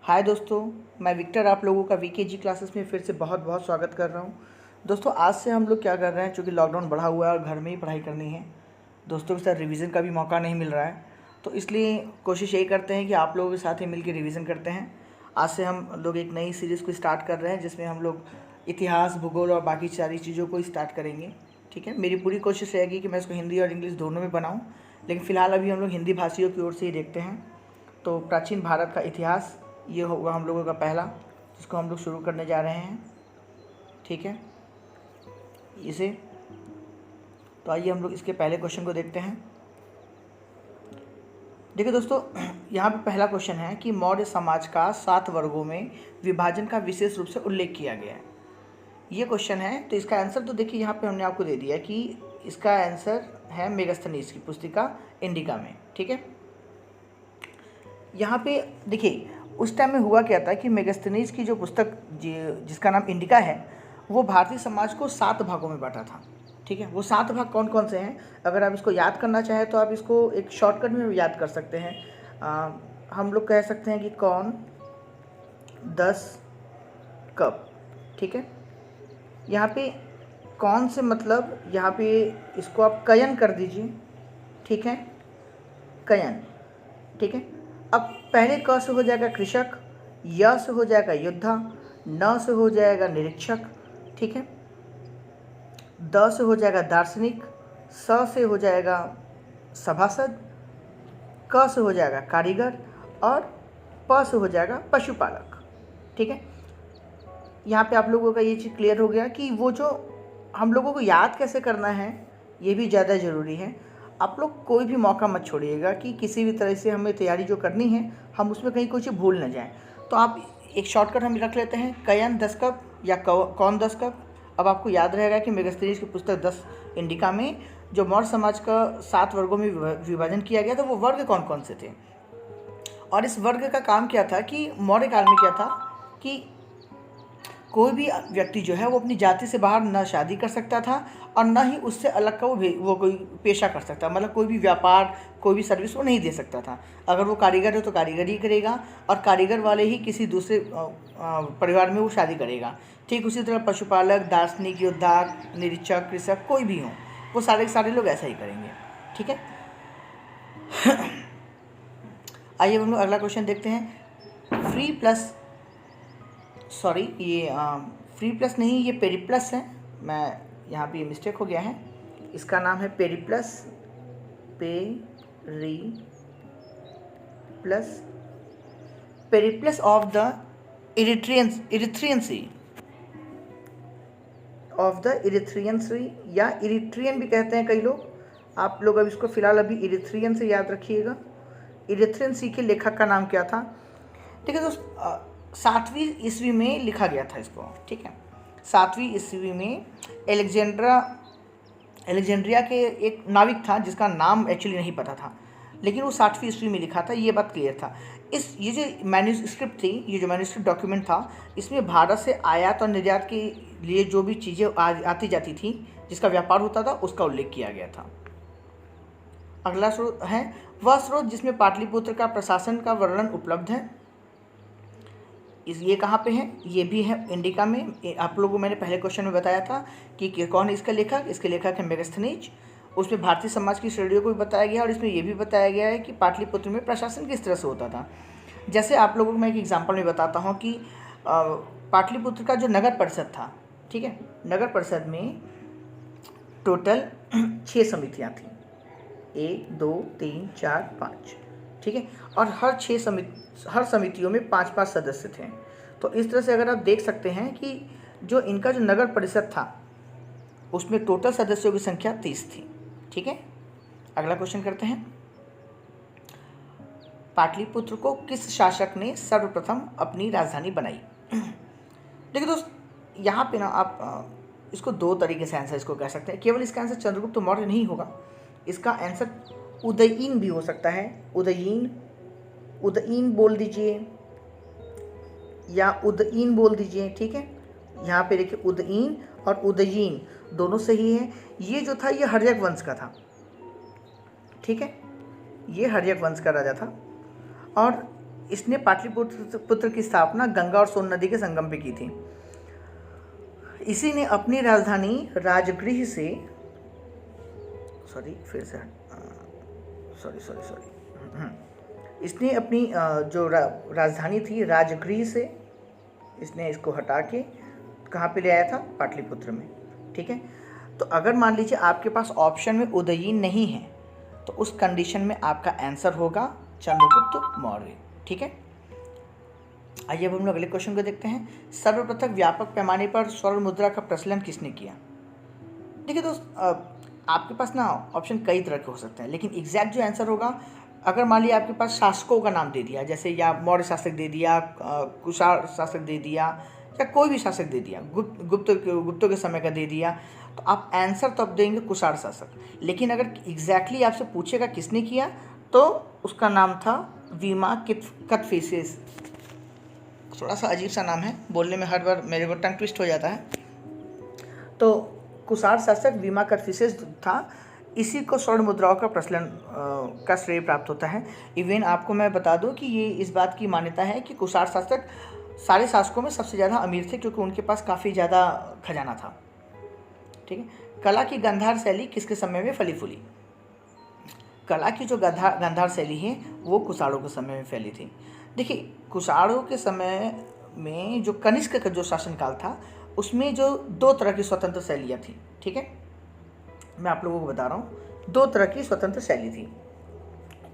हाय दोस्तों, मैं विक्टर आप लोगों का वीकेजी क्लासेस में फिर से बहुत बहुत स्वागत कर रहा हूँ। दोस्तों आज से हम लोग क्या कर रहे हैं, चूँकि लॉकडाउन बढ़ा हुआ है और घर में ही पढ़ाई करनी है, दोस्तों के साथ रिवीजन का भी मौका नहीं मिल रहा है, तो इसलिए कोशिश यही करते हैं कि आप लोगों के साथ ही मिलकर रिवीजन करते हैं। आज से हम लोग एक नई सीरीज़ को स्टार्ट कर रहे हैं जिसमें हम लोग इतिहास, भूगोल और बाकी सारी चीज़ों को स्टार्ट करेंगे। ठीक है, मेरी पूरी कोशिश रहेगी कि मैं इसको हिंदी और इंग्लिश दोनों में बनाऊँ, लेकिन फ़िलहाल अभी हम लोग हिंदी भाषियों की ओर से ही देखते हैं। तो प्राचीन भारत का इतिहास ये होगा हम लोगों का पहला, जिसको हम लोग शुरू करने जा रहे हैं। ठीक है, इसे तो आइए हम लोग इसके पहले क्वेश्चन को देखते हैं। देखिए दोस्तों, यहाँ पे पहला क्वेश्चन है कि मौर्य समाज का 7 वर्गों में विभाजन का विशेष रूप से उल्लेख किया गया है। ये क्वेश्चन है, तो इसका आंसर तो देखिए यहाँ पे हमने आपको दे दिया कि इसका आंसर है मेगास्थनीज की पुस्तिका इंडिका में। ठीक है, यहाँ पे देखिए उस टाइम में हुआ क्या था कि मेगास्थनीज की जो पुस्तक जिसका नाम इंडिका है, वो भारतीय समाज को 7 भागों में बांटा था। ठीक है, वो 7 भाग कौन कौन से हैं, अगर आप इसको याद करना चाहें तो आप इसको एक शॉर्टकट में याद कर सकते हैं। हम लोग कह सकते हैं कि कौन, 10, कब। ठीक है, यहाँ पे कौन से मतलब यहाँ पे इसको आप कयन कर दीजिए। ठीक है, कयन। ठीक है, अब पहले क से हो जाएगा कृषक, य से हो जाएगा योद्धा, न से हो जाएगा निरीक्षक। ठीक है, द से हो जाएगा दार्शनिक, स से हो जाएगा सभासद, क से हो जाएगा कारीगर और प से हो जाएगा पशुपालक। ठीक है, यहाँ पे आप लोगों का ये चीज़ क्लियर हो गया कि वो जो हम लोगों को याद कैसे करना है ये भी ज़्यादा ज़रूरी है। आप लोग कोई भी मौका मत छोड़िएगा कि किसी भी तरह से हमें तैयारी जो करनी है हम उसमें कहीं कोई चीज़ भूल न जाएं। तो आप एक शॉर्टकट हम रख लेते हैं, कयन 10 कब या कौन 10 कब। अब आपको याद रहेगा कि मेगास्थनीज की पुस्तक 10 इंडिका में जो मौर्य समाज का 7 वर्गों में विभाजन किया गया था, वो वर्ग कौन कौन से थे और इस वर्ग का काम क्या था कि मौर्य काल में क्या था कि कोई भी व्यक्ति जो है वो अपनी जाति से बाहर न शादी कर सकता था और न ही उससे अलग का वो कोई पेशा कर सकता, मतलब कोई भी व्यापार, कोई भी सर्विस वो नहीं दे सकता था। अगर वो कारीगर है तो कारीगर ही करेगा और कारीगर वाले ही किसी दूसरे परिवार में वो शादी करेगा। ठीक उसी तरह पशुपालक, दार्शनिक, योद्धा, निरीक्षक, कृषक कोई भी हो, वो सारे लोग ऐसा ही करेंगे। ठीक है, आइए हम लोग अगला क्वेश्चन देखते हैं। फ्री प्लस नहीं, ये पेरिप्लस है। मैं यहाँ पे मिस्टेक हो गया है, इसका नाम है periplus, periplus of the Erythraean sea या इरिथ्रियन भी कहते हैं कई लोग। आप लोग अब इसको फिलहाल अभी इरिथ्रियन से याद रखिएगा। इरिथ्रियन सी के लेखक का नाम क्या था? देखिए दोस्त, 7वीं ईस्वी में लिखा गया था इसको। ठीक है, 7वीं ईस्वी में एलेक्जेंड्रिया के एक नाविक था जिसका नाम एक्चुअली नहीं पता था, लेकिन वो 7वीं ईस्वी में लिखा था, ये बात क्लियर था। ये जो मैन्यूस्क्रिप्ट थी, ये जो मैन्यूस्क्रिप्ट डॉक्यूमेंट था, इसमें भारत से आयात और निर्यात के लिए जो भी चीज़ें आती जाती थी, जिसका व्यापार होता था, उसका उल्लेख किया गया था। अगला स्रोत है वह स्रोत जिसमें पाटलिपुत्र का प्रशासन का वर्णन उपलब्ध है। ये कहाँ पे है? ये भी है इंडिका में। आप लोगों को मैंने पहले क्वेश्चन में बताया था कि कौन है इसका लेखक। इसके लेखक है मेगास्थनीज। उसमें भारतीय समाज की श्रेणियों को भी बताया गया और इसमें ये भी बताया गया है कि पाटलिपुत्र में प्रशासन किस तरह से होता था। जैसे आप लोगों को मैं एक एग्जाम्पल में बताता हूँ कि पाटलिपुत्र का जो नगर परिषद था, ठीक है, नगर परिषद में टोटल 6 समितियाँ थीं, 1, 2, 3, 4, 5। ठीक है, और हर समितियों में 5-5 सदस्य थे। तो इस तरह से अगर आप देख सकते हैं कि जो इनका जो नगर परिषद था उसमें टोटल सदस्यों की संख्या 30 थी। ठीक है, अगला क्वेश्चन करते हैं। पाटलिपुत्र को किस शासक ने सर्वप्रथम अपनी राजधानी बनाई? देखिए दोस्त, यहाँ पे ना आप इसको 2 तरीके से आंसर इसको कह सकते हैं। केवल इसका आंसर चंद्रगुप्त मौर्य नहीं होगा, इसका आंसर उदयीन भी हो सकता है। उदयीन बोल दीजिए या उदयीन बोल दीजिए। ठीक है, यहाँ पे देखिए उदयीन और उदयीन दोनों सही है। ये जो था ये हर्यक वंश का था। ठीक है, ये हर्यक वंश का राजा था और इसने पाटलिपुत्र की स्थापना गंगा और सोन नदी के संगम पे की थी। इसी ने अपनी राजधानी राजगृह से इसने अपनी जो राजधानी थी राजगृह से इसने इसको हटा के कहाँ पे ले आया था, पाटलिपुत्र में। ठीक है, तो अगर मान लीजिए आपके पास ऑप्शन में उदयीन नहीं है तो उस कंडीशन में आपका आंसर होगा चंद्रगुप्त मौर्य। ठीक है, आइए अब हम लोग अगले क्वेश्चन को देखते हैं। सर्वप्रथम व्यापक पैमाने पर स्वर्ण मुद्रा का प्रचलन किसने किया? देखिए दोस्त, आपके पास ना ऑप्शन कई तरह के हो सकते हैं, लेकिन एग्जैक्ट जो आंसर होगा, अगर मान लिया आपके पास शासकों का नाम दे दिया, जैसे या मौर्य शासक दे दिया, कुषाण शासक दे दिया, या कोई भी शासक दे दिया, गुप्तों के समय का दे दिया, तो आप आंसर तो अब देंगे कुषाण शासक। लेकिन अगर एग्जैक्टली आपसे पूछेगा किसने किया, तो उसका नाम था वीमा कदफिसेस। थोड़ा सा अजीब सा नाम है, बोलने में हर बार मेरे को टंग ट्विस्ट हो जाता है। तो कुषाण शासक वीमा कदफिसेस था, इसी को स्वर्ण मुद्राओं का प्रचलन का श्रेय प्राप्त होता है। इवन आपको मैं बता दूं कि ये इस बात की मान्यता है कि कुषाण शासक सारे शासकों में सबसे ज़्यादा अमीर थे, क्योंकि उनके पास काफ़ी ज़्यादा खजाना था। ठीक है, कला की गांधार शैली किसके समय में फली फूली? कला की जो गांधार शैली है वो कुषाणों के समय में फैली थी। देखिए, कुषाणों के समय में जो कनिष्क का जो शासनकाल था उसमें जो दो तरह की स्वतंत्र शैलियाँ थी। ठीक है, मैं आप लोगों को बता रहा हूँ, दो तरह की स्वतंत्र शैली थी।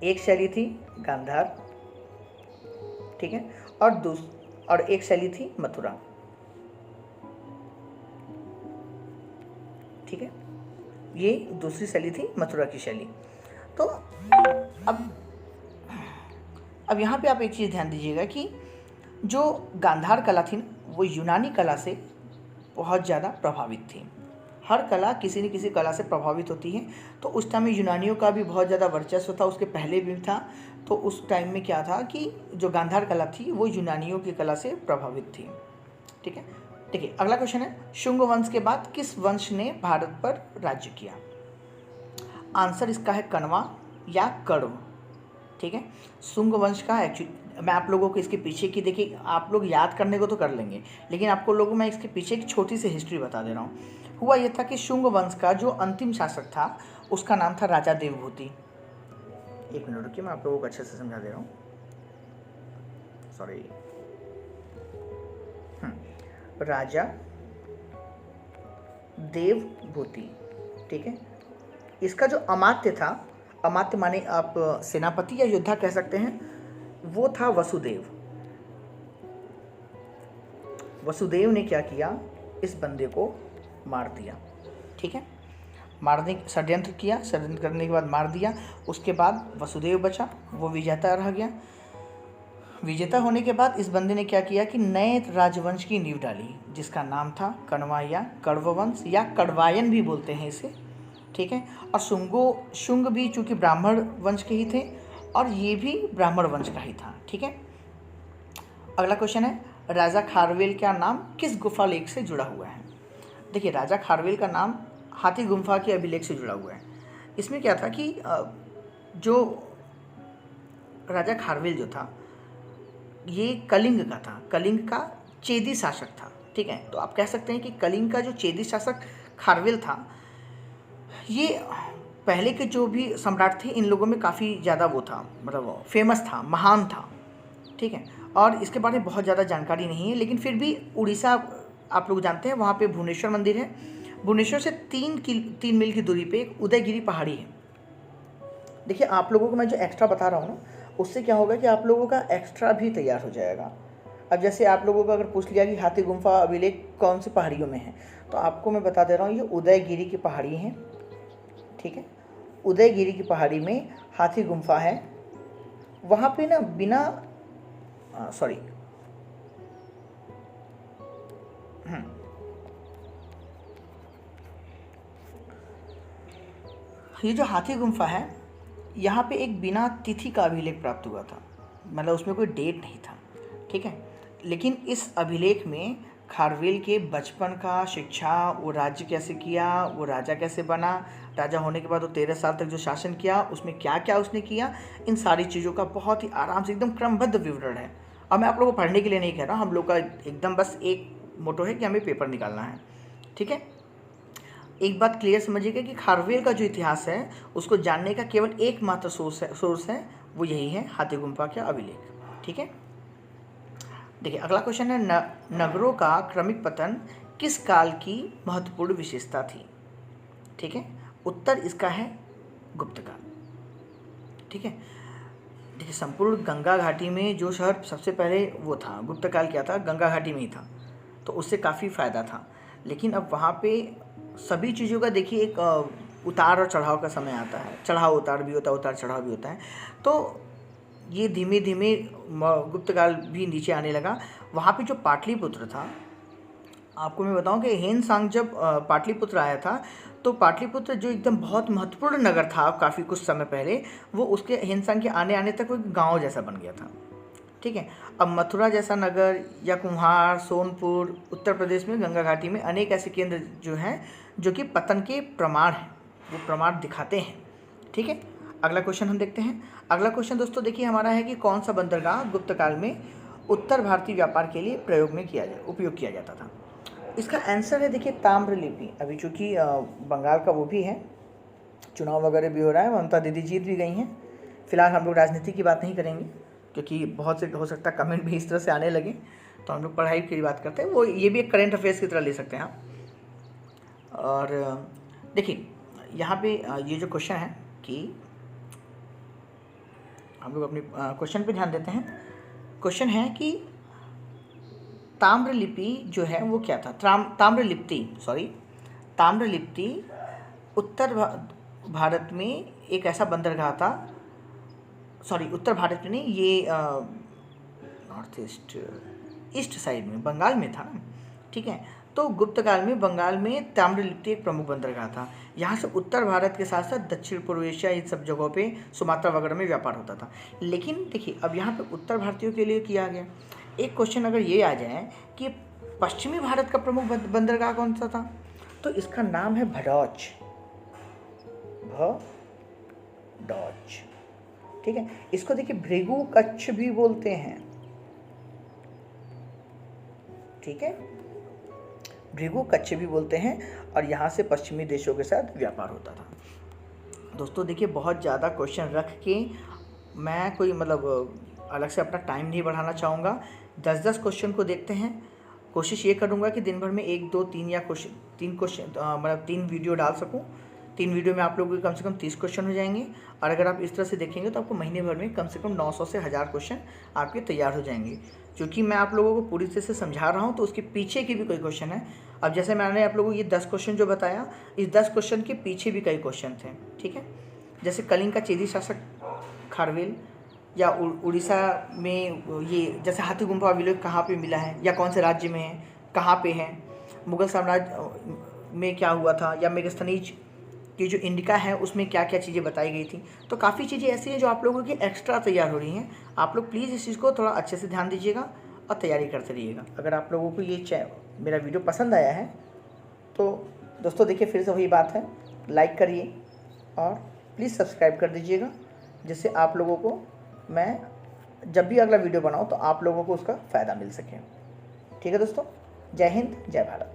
एक शैली थी गांधार, ठीक है, और एक शैली थी मथुरा। ठीक है, ये दूसरी शैली थी मथुरा की शैली। तो अब यहाँ पे आप एक चीज़ ध्यान दीजिएगा कि जो गांधार कला थी ना, वो यूनानी कला से बहुत ज़्यादा प्रभावित थी। हर कला किसी न किसी कला से प्रभावित होती है। तो उस टाइम में यूनानियों का भी बहुत ज़्यादा वर्चस्व था, उसके पहले भी था। तो उस टाइम में क्या था कि जो गांधार कला थी वो यूनानियों की कला से प्रभावित थी। ठीक है, देखिए अगला क्वेश्चन है, शुंग वंश के बाद किस वंश ने भारत पर राज्य किया? आंसर इसका है कण्वा या कण्व। ठीक है, शुंग वंश का एक्चुअली मैं आप लोगों को इसके पीछे की, देखिए आप लोग याद करने को तो कर लेंगे, लेकिन आपको लोगों मैं इसके पीछे एक छोटी सी हिस्ट्री बता दे रहा हूँ। हुआ यह था कि शुंग वंश का जो अंतिम शासक था उसका नाम था राजा देवभूति। एक मिनट रुकिए, मैं आप लोगों को अच्छे से समझा दे रहा हूँ। सॉरी, राजा देवभूति। ठीक है, इसका जो अमात्य था, अमात्य माने आप सेनापति या योद्धा कह सकते हैं, वो था वसुदेव। वसुदेव ने क्या किया, इस बंदे को मार दिया। ठीक है, षड्यंत्र किया, षड्यंत्र करने के बाद मार दिया। उसके बाद वसुदेव बचा, वो विजेता रह गया। विजेता होने के बाद इस बंदे ने क्या किया कि नए राजवंश की नींव डाली, जिसका नाम था कण्वा या कण्व वंश या कण्वायन भी बोलते हैं इसे। ठीक है, और शुंग भी चूँकि ब्राह्मण वंश के ही थे और ये भी ब्राह्मण वंश का ही था। ठीक है, अगला क्वेश्चन है, राजा खारवेल का नाम किस गुफा लेख से जुड़ा हुआ है? देखिए, राजा खारवेल का नाम हाथी गुम्फा के अभिलेख से जुड़ा हुआ है। इसमें क्या था कि जो राजा खारवेल जो था ये कलिंग का था, कलिंग का चेदी शासक था। ठीक है, तो आप कह सकते हैं कि कलिंग का जो चेदी शासक खारवेल था, ये पहले के जो भी सम्राट थे इन लोगों में काफ़ी ज़्यादा वो था, मतलब फेमस था, महान था। ठीक है, और इसके बारे में बहुत ज़्यादा जानकारी नहीं है, लेकिन फिर भी उड़ीसा आप लोग जानते हैं, वहाँ पे भुवनेश्वर मंदिर है। भुवनेश्वर से 3 मील की दूरी पे एक उदयगिरी पहाड़ी है। देखिए, आप लोगों को मैं जो एक्स्ट्रा बता रहा हूँ ना, उससे क्या होगा कि आप लोगों का एक्स्ट्रा भी तैयार हो जाएगा। अब जैसे आप लोगों को अगर पूछ लिया कि हाथी गुम्फा अभिलेख कौन सी पहाड़ियों में है, तो आपको मैं बता दे रहा हूँ, ये उदयगिरी की पहाड़ी है। ठीक है, उदयगिरी की पहाड़ी में हाथी गुम्फा है। वहाँ पे ना ये जो हाथी गुम्फा है, यहाँ पे एक बिना तिथि का अभिलेख प्राप्त हुआ था, मतलब उसमें कोई डेट नहीं था। ठीक है, लेकिन इस अभिलेख में खारवेल के बचपन का, शिक्षा, वो राज्य कैसे किया, वो राजा कैसे बना, राजा होने के बाद वो 13 साल तक जो शासन किया उसमें क्या क्या उसने किया, इन सारी चीज़ों का बहुत ही आराम से एकदम क्रमबद्ध विवरण है। अब मैं आप लोगों को पढ़ने के लिए नहीं कह रहा, हम लोग का एकदम बस एक मोटो है कि हमें पेपर निकालना है। ठीक है, एक बात क्लियर समझिएगा कि खारवेल का जो इतिहास है उसको जानने का केवल एकमात्र सोर्स है वो यही है, हाथी गुम्फा का अभिलेख। ठीक है, देखिए अगला क्वेश्चन है, नगरों का क्रमिक पतन किस काल की महत्वपूर्ण विशेषता थी? ठीक है, उत्तर इसका है गुप्त काल। ठीक है, देखिए संपूर्ण गंगा घाटी में जो शहर सबसे पहले वो था, गुप्त काल क्या था, गंगा घाटी में ही था, तो उससे काफ़ी फ़ायदा था। लेकिन अब वहाँ पे सभी चीज़ों का देखिए एक उतार और चढ़ाव का समय आता है, चढ़ाव उतार भी होता है, उतार चढ़ाव भी होता है। तो ये धीमे धीमे गुप्त काल भी नीचे आने लगा। वहाँ पे जो पाटलिपुत्र था, आपको मैं बताऊं कि हेनसांग जब पाटलिपुत्र आया था तो पाटलिपुत्र जो एकदम बहुत महत्वपूर्ण नगर था काफ़ी कुछ समय पहले, वो उसके हेनसांग के आने तक वो एक गाँव जैसा बन गया था। ठीक है, अब मथुरा जैसा नगर या कुम्हार, सोनपुर, उत्तर प्रदेश में गंगा घाटी में अनेक ऐसे केंद्र जो हैं जो कि पतन के प्रमाण हैं, वो प्रमाण दिखाते हैं। ठीक है, अगला क्वेश्चन हम देखते हैं। अगला क्वेश्चन दोस्तों देखिए हमारा है कि कौन सा बंदरगाह गुप्त काल में उत्तर भारतीय व्यापार के लिए उपयोग किया जाता था? इसका आंसर है देखिए ताम्रलिपि। अभी चूँकि बंगाल का वो भी है, चुनाव वगैरह भी हो रहा है, ममता दीदी जीत भी गई हैं। फिलहाल हम लोग राजनीति की बात नहीं करेंगे क्योंकि बहुत से हो सकता है कमेंट भी इस तरह से आने लगे, तो हम लोग पढ़ाई की बात करते हैं। वो ये भी एक करेंट अफेयर्स की तरह ले सकते हैं आप। और देखिए यहाँ पे ये जो क्वेश्चन है कि हम लोग अपने क्वेश्चन पे ध्यान देते हैं। क्वेश्चन है कि ताम्रलिपि जो है वो क्या था? ताम्रलिप्ति उत्तर भारत में एक ऐसा बंदरगाह था, उत्तर भारत में नहीं, ये नॉर्थ ईस्ट साइड में, बंगाल में था ना। ठीक है, तो गुप्त काल में बंगाल में ताम्रलिप्ति एक प्रमुख बंदरगाह था। यहाँ से उत्तर भारत के साथ साथ दक्षिण पूर्व एशिया, इन सब जगहों पे, सुमात्रा वगैरह में व्यापार होता था। लेकिन देखिए अब यहाँ पे उत्तर भारतीयों के लिए किया गया। एक क्वेश्चन अगर ये आ जाए कि पश्चिमी भारत का प्रमुख बंदरगाह कौन सा था, तो इसका नाम है भडौच। ठीक है, इसको देखिए भृगु कच्छ भी बोलते हैं। ठीक है, भृगु कच्छ भी बोलते हैं, और यहाँ से पश्चिमी देशों के साथ व्यापार होता था। दोस्तों देखिए बहुत ज़्यादा क्वेश्चन रख के मैं कोई अलग से अपना टाइम नहीं बढ़ाना चाहूँगा। 10-10 क्वेश्चन को देखते हैं। कोशिश ये करूँगा कि दिन भर में 1, 2, 3 या 3 वीडियो डाल सकूँ। 3 वीडियो में आप लोगों के कम से कम 30 क्वेश्चन हो जाएंगे, और अगर आप इस तरह से देखेंगे तो आपको महीने भर में कम से कम 900 से 1000 क्वेश्चन आपके तैयार हो जाएंगे। क्योंकि मैं आप लोगों को पूरी तरह से समझा रहा हूँ तो उसके पीछे की भी कोई क्वेश्चन है। अब जैसे मैंने आप लोगों को ये 10 क्वेश्चन जो बताया, इस 10 क्वेश्चन के पीछे भी कई क्वेश्चन थे। ठीक है, जैसे कलिंग का चेदी शासक खारवेल, या उड़ीसा में ये जैसे हाथी गुम्फा अभिलेख कहाँ पे मिला है, या कौन से राज्य में है, कहाँ पे है, मुगल साम्राज्य में क्या हुआ था, या मेगास्थनीज की जो इंडिका है उसमें क्या क्या चीज़ें बताई गई थी। तो काफ़ी चीज़ें ऐसी हैं जो आप लोगों की एक्स्ट्रा तैयार हो रही हैं। आप लोग प्लीज़ इस चीज़ को थोड़ा अच्छे से ध्यान दीजिएगा और तैयारी करते रहिएगा। अगर आप लोगों को ये मेरा वीडियो पसंद आया है तो दोस्तों देखिए फिर से वही बात है, लाइक करिए और प्लीज़ सब्सक्राइब कर दीजिएगा, जिससे आप लोगों को मैं जब भी अगला वीडियो बनाऊँ तो आप लोगों को उसका फ़ायदा मिल सके। ठीक है दोस्तों, जय हिंद, जय भारत।